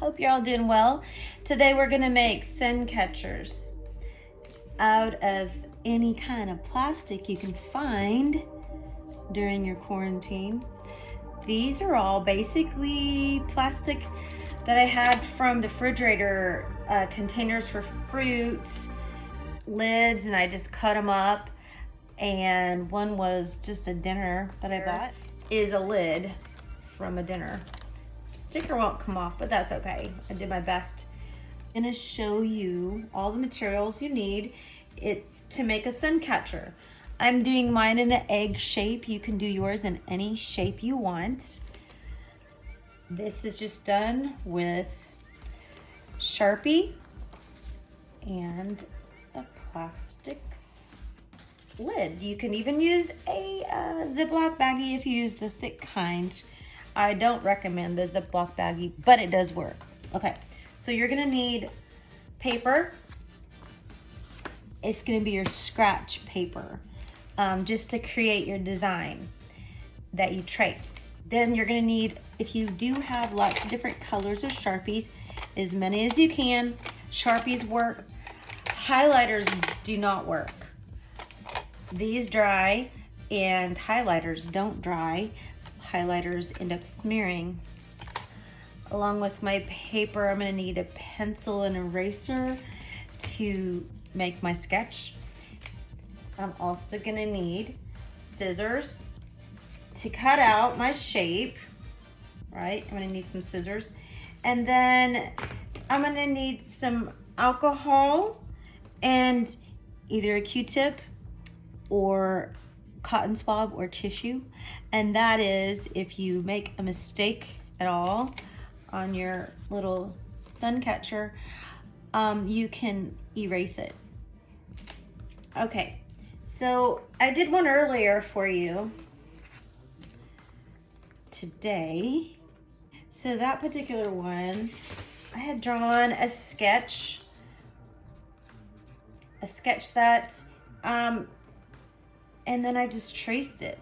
Hope you're all doing well. Today we're gonna make Suncatchers out of any kind of plastic you can find during your quarantine. These are all basically plastic that I had from the refrigerator, containers for fruit, lids, and I just cut them up. And one was just a dinner that I bought, is a lid from a dinner. Sticker won't come off, but that's okay. I did my best. I'm gonna show you all the materials you need to make a sun catcher. I'm doing mine in an egg shape. You can do yours in any shape you want. This is just done with Sharpie and a plastic lid. You can even use a Ziploc baggie if you use the thick kind. I don't recommend the Ziploc baggie, but it does work. Okay, so you're gonna need paper. It's gonna be your scratch paper, just to create your design that you trace. Then you're gonna need, if you do have lots of different colors of Sharpies, as many as you can. Sharpies work. Highlighters do not work. These dry and highlighters don't dry. Highlighters end up smearing. Along with my paper, I'm gonna need a pencil and eraser to make my sketch. I'm also gonna need scissors to cut out my shape, right? I'm gonna need some scissors. And then I'm gonna need some alcohol and either a Q-tip or cotton swab or tissue. And that is, if you make a mistake at all on your little sun catcher, you can erase it. Okay, so I did one earlier for you today. So that particular one, I had drawn a sketch that, and then I just traced it.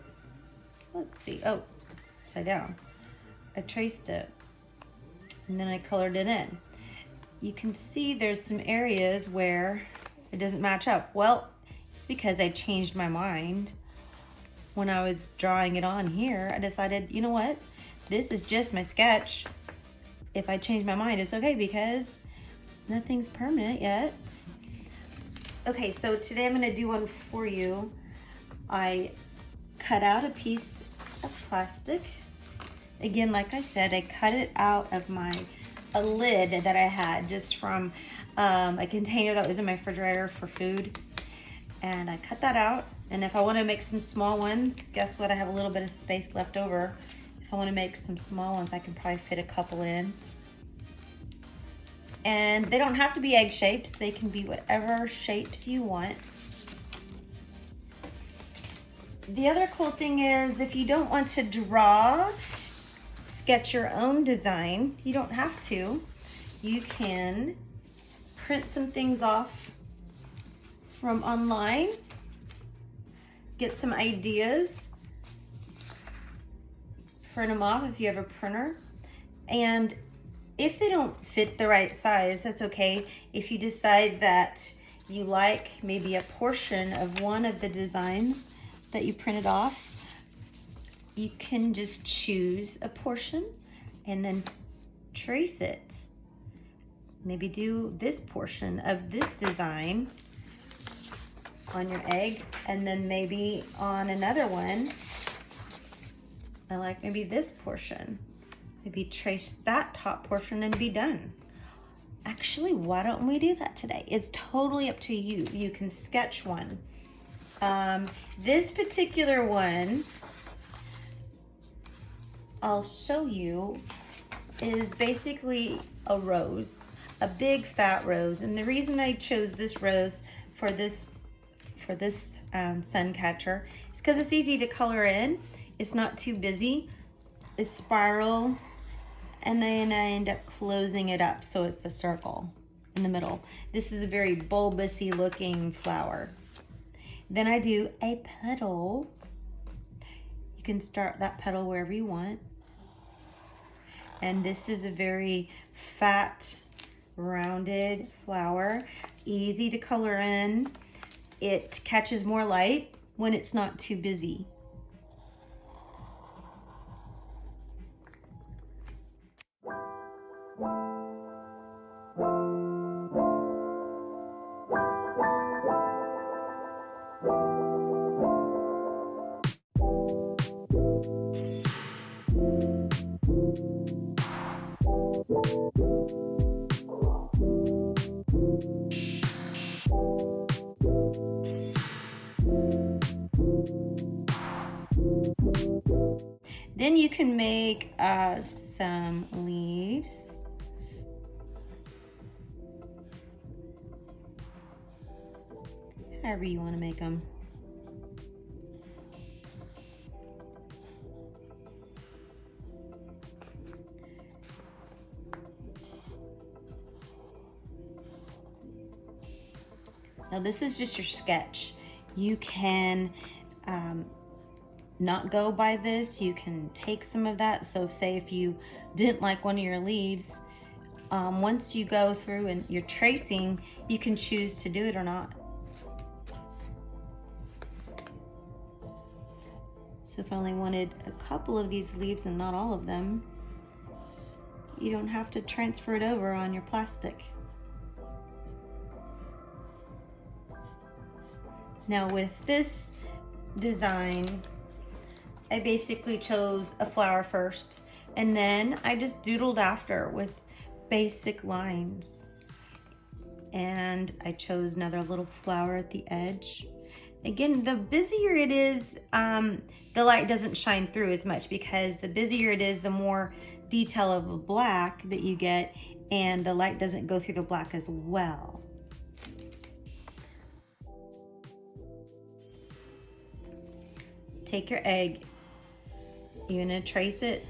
Let's see, oh, upside down. I traced it, and then I colored it in. You can see there's some areas where it doesn't match up. Well, it's because I changed my mind. When I was drawing it on here, I decided, you know what? This is just my sketch. If I change my mind, it's okay because nothing's permanent yet. Okay, so today I'm gonna do one for you. I cut out a piece of plastic. Again, like I said, I cut it out of a lid that I had just from a container that was in my refrigerator for food. And I cut that out. And if I want to make some small ones, guess what? I have a little bit of space left over. If I want to make some small ones, I can probably fit a couple in. And they don't have to be egg shapes. They can be whatever shapes you want. The other cool thing is, if you don't want to draw, sketch your own design, you don't have to. You can print some things off from online, get some ideas, print them off if you have a printer. And if they don't fit the right size, that's okay. If you decide that you like maybe a portion of one of the designs that you printed off, you can just choose a portion and then trace it. Maybe do this portion of this design on your egg, and then maybe on another one, I like maybe this portion. Maybe trace that top portion and be done. Actually, why don't we do that today? It's totally up to you. You can sketch one. This particular one, I'll show you, is basically a rose, a big fat rose. And the reason I chose this rose for this sun catcher is because it's easy to color in. It's not too busy. It's spiral, and then I end up closing it up so it's a circle in the middle. This is a very bulbousy looking flower. Then I do a petal. You can start that petal wherever you want. And this is a very fat, rounded flower, easy to color in. It catches more light when it's not too busy. Then you can make some leaves. However you want to make them. Now this is just your sketch. You can not go by this. You can take some of that. So say if you didn't like one of your leaves, once you go through and you're tracing, you can choose to do it or not. So if I only wanted a couple of these leaves and not all of them, you don't have to transfer it over on your plastic. Now with this design, I basically chose a flower first, and then I just doodled after with basic lines. And I chose another little flower at the edge. Again, the busier it is, the light doesn't shine through as much, because the busier it is, the more detail of a black that you get, and the light doesn't go through the black as well. Take your egg, you're gonna trace it.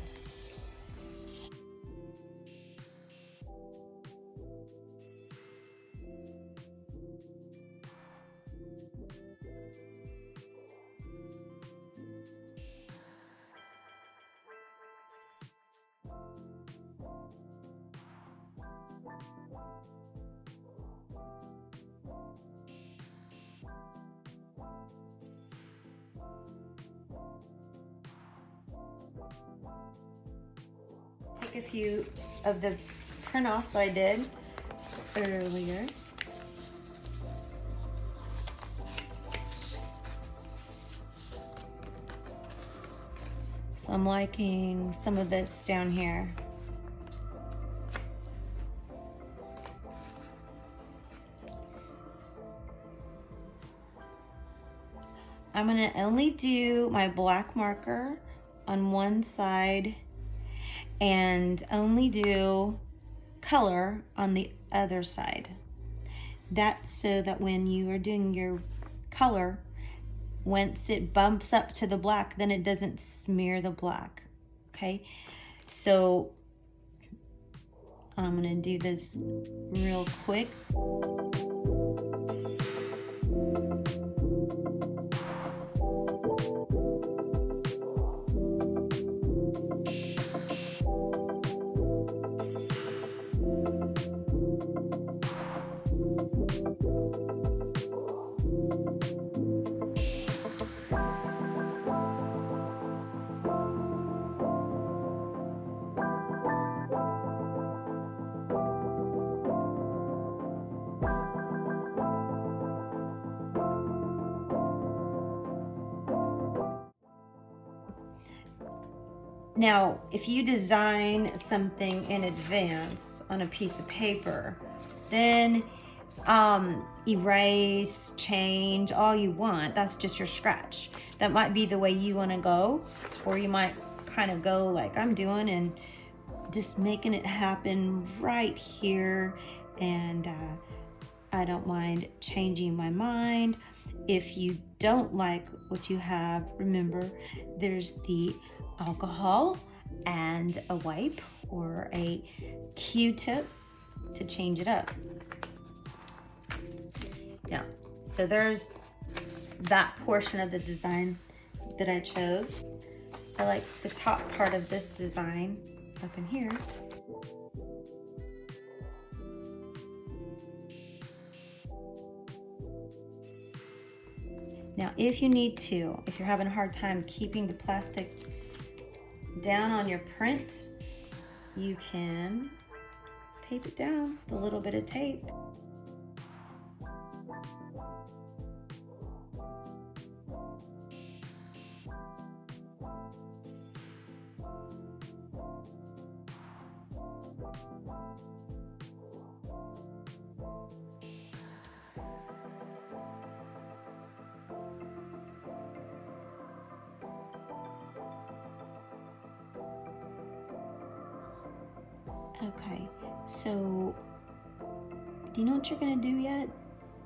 Take a few of the print-offs I did earlier. So I'm liking some of this down here. I'm gonna only do my black marker on one side and only do color on the other side. That's so that when you are doing your color, once it bumps up to the black, then it doesn't smear the black, okay? So I'm gonna do this real quick. Now, if you design something in advance on a piece of paper, then erase, change, all you want. That's just your scratch. That might be the way you want to go, or you might kind of go like I'm doing and just making it happen right here. And I don't mind changing my mind. If you don't like what you have, remember there's the alcohol and a wipe or a Q-tip to change it up. Yeah, so there's that portion of the design that I chose. I like the top part of this design. up in here. Now, if you need to, if you're having a hard time keeping the plastic down on your print, you can tape it down with a little bit of tape. Okay, so do you know what you're gonna do yet?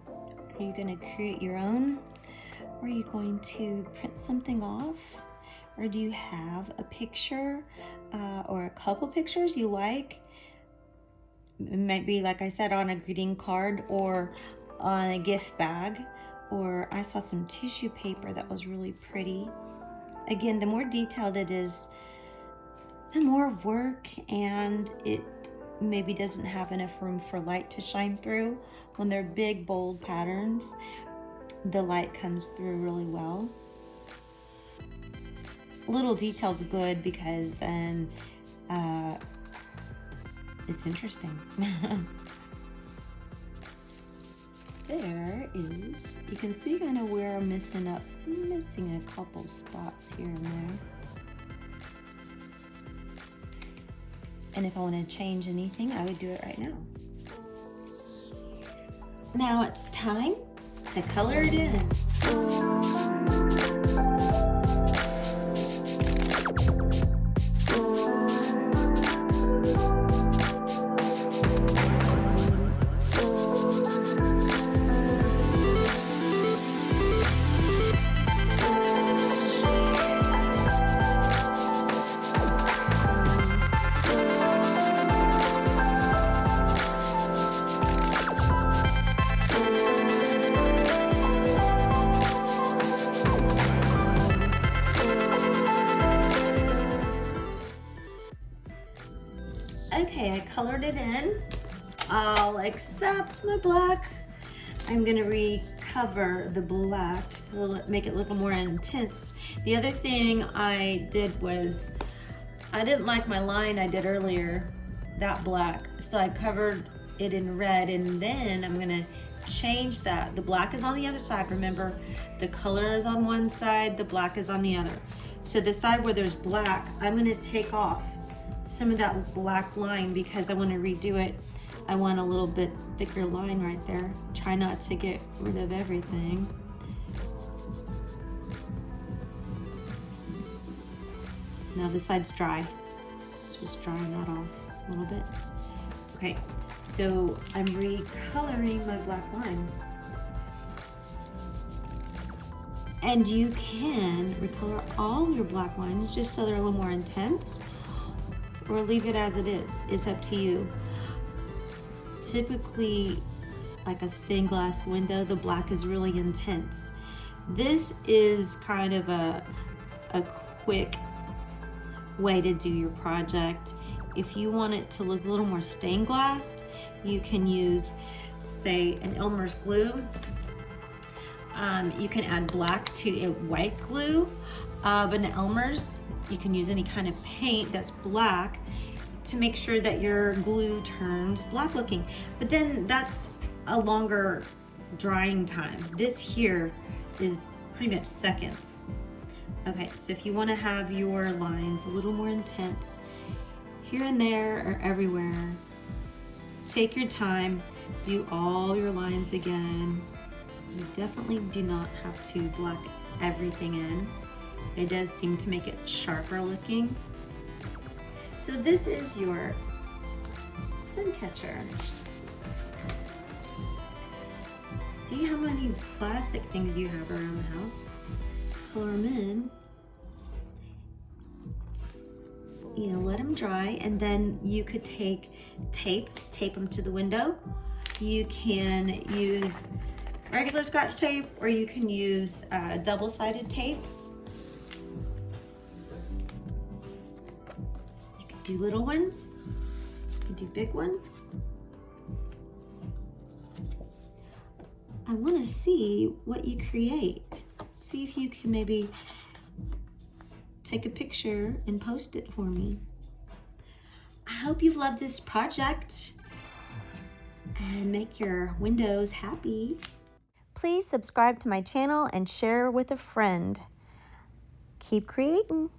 Are you gonna create your own? Or are you going to print something off? Or do you have a picture or a couple pictures you like? It might be, like I said, on a greeting card or on a gift bag. Or I saw some tissue paper that was really pretty. Again, the more detailed it is, the more work, and it maybe doesn't have enough room for light to shine through. When they're big, bold patterns, the light comes through really well. Little detail's good because then it's interesting. There is, you can see kind of where I'm missing a couple spots here and there. And if I want to change anything, I would do it right now. Now it's time to color it in. Okay, I colored it in. I'll accept my black. I'm gonna recover the black to make it look more intense. The other thing I did was, I didn't like my line I did earlier, that black, so I covered it in red, and then I'm gonna change that. The black is on the other side, remember? The color is on one side, the black is on the other. So the side where there's black, I'm gonna take off some of that black line because I want to redo it. I want a little bit thicker line right there. Try not to get rid of everything. Now this side's dry. Just drying that off a little bit. Okay, so I'm recoloring my black line. And you can recolor all your black lines just so they're a little more intense, or leave it as it is. It's up to you. Typically, like a stained glass window, the black is really intense. This is kind of a quick way to do your project. If you want it to look a little more stained glass, you can use, say, an Elmer's glue. You can add black to a white glue, but in Elmer's, you can use any kind of paint that's black to make sure that your glue turns black looking. But then that's a longer drying time. This here is pretty much seconds. Okay, so if you want to have your lines a little more intense, here and there or everywhere, take your time, do all your lines again. You definitely do not have to black everything in. It does seem to make it sharper looking. So this is your Suncatcher. See how many plastic things you have around the house? Color them in. You know, let them dry, and then you could take tape them to the window. You can use regular Scotch tape, or you can use double-sided tape. do little ones, you can do big ones. I want to see what you create. See if you can maybe take a picture and post it for me. I hope you've loved this project and make your windows happy. Please subscribe to my channel and share with a friend. Keep creating.